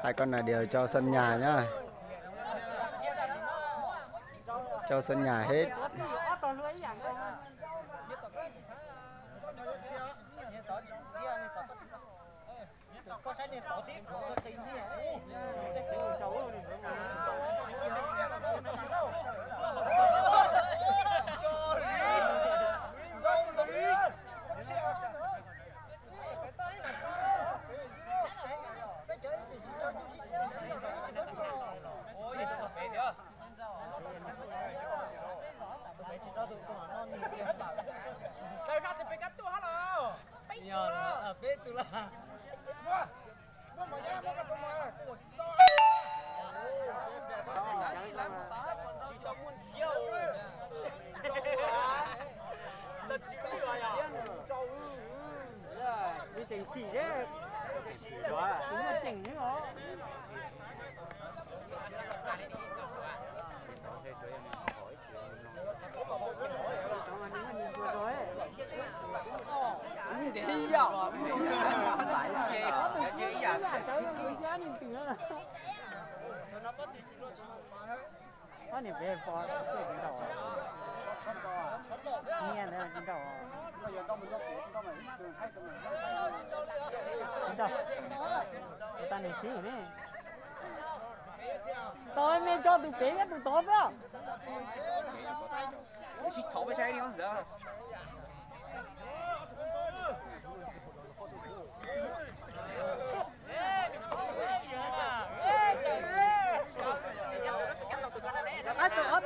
Hai con này đều cho sân nhà nhá. Cho sân nhà hết. Chỉnh xỉ đấy. Đúng là chỉnh nữa đó. Có niềm về phò cái đầu. Nghe này cái đầu. Đâu? Người ta này xí rồi nè. Tôi mới cho tụi bé tụi to chứ. Chỉ cháu với xe đi không được.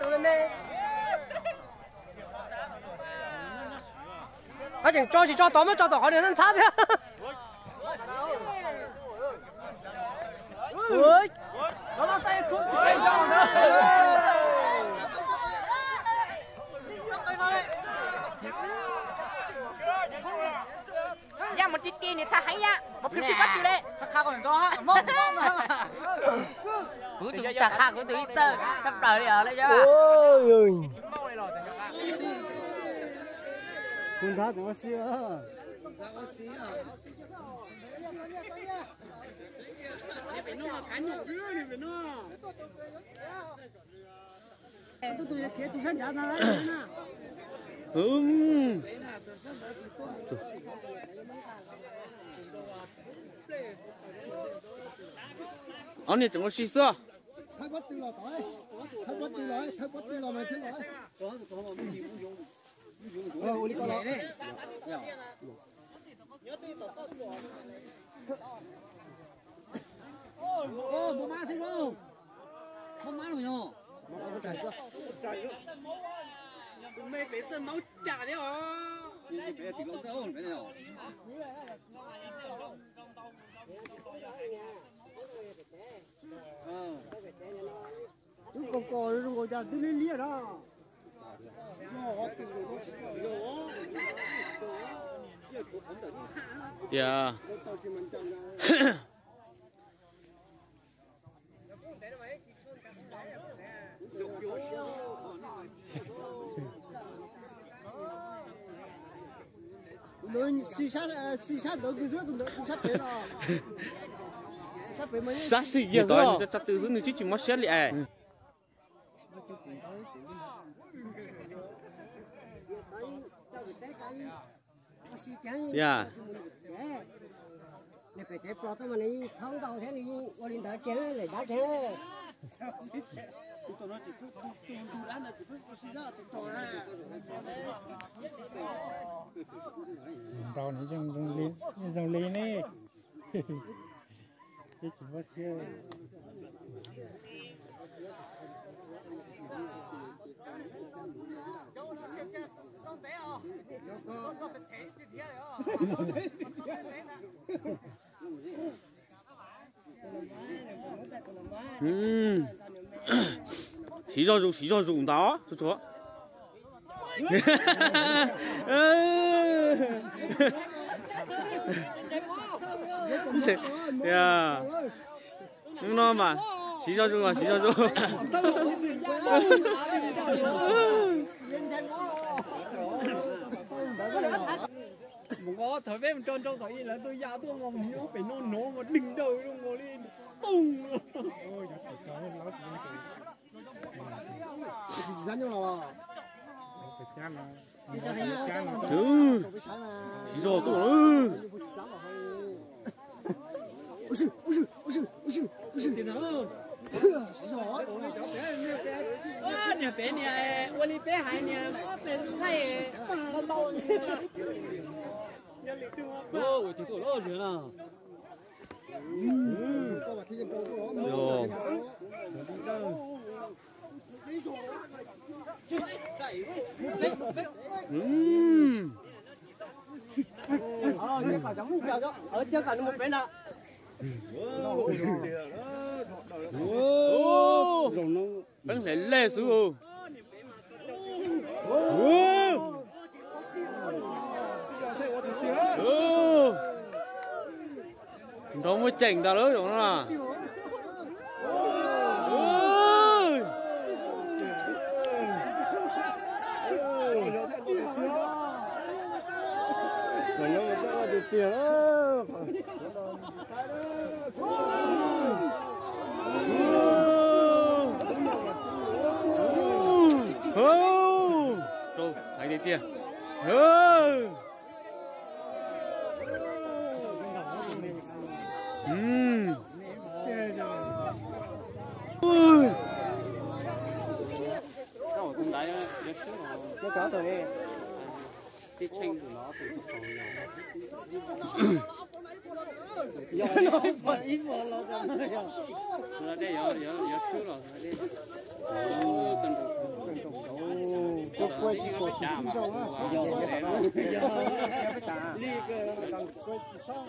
Tụi lên đi. Chừng cho chỉ cho tóm mới cho tỏ họ đến sát thế. Ui. Nó say không thể cho nữa. Ya một tí kia này sao hay ya. Một phút bắt từ đây. Khá còn có ha. Mông mà. Cứ tụi ta khác của tụi sơ. Sắp tới ở đây chứ. Ôi ơi. Con thác nó xí à. Anh này chẳng có xí xưa. Thác bắt từ lò tỏi. Thác bắt từ lò mày thế rồi. Uli con này đấy. Ô, bố má thế không? Không má rồi nhở? Nó chảy chưa? Chảy chưa? Tụi mày bé chân máu chả đấy hả? Nhưng bé thì cũng đâu, bé nào? Chúng con cò nó ngồi ra tôi lên lia đó. Yeah. Nó xì sát đâu cái rứa tụi nó sát bé rồi. Sát bé mấy. Sát xì gì đó, sát từ dưới nữa chứ chỉ mất xét lại. Yeah. Này phải chế pro tao mà này thông tàu thế này, qua điện thoại chế này đá chế. Tàu này dòng lý này. Cái chỉ mất chưa. Xí cho dùng đó, cho chúa. Yeah. Nhưng nó mà xí cho dùng à, xí cho dùng. có thời bé mình tròn tròn thấy là tôi già tôi ngồi nhớ phải nó mà đỉnh đầu nó ngồi lên tung luôn. Ôi giời sợ hơn lắm. Dán vô nào à? Phải chán mà. Ừ. Chỉ rồi tôi ơi. Tiền đâu? Nhà bé nhà, ô li bé hai nhà, hay nó lâu như thế. Ô, thì tôi lo rồi nào. Yo. Cái cả giống chờ đó, ở trước cả một bên ạ. Bánh lẻ lẻ xuống. Nó mới chỉnh ta lưới rồi nó nè. tiền Rồi, hãy đi tiền. Đâu cũng đấy, Nó có rồi đi. cái tranh của nó từ khẩu Nó ít một là rồi. nó đây giờ thứ rồi đây cần tôi quay chỉ có chỉ xin đâu á. Giờ. Ly cái cần quay chỉ xong.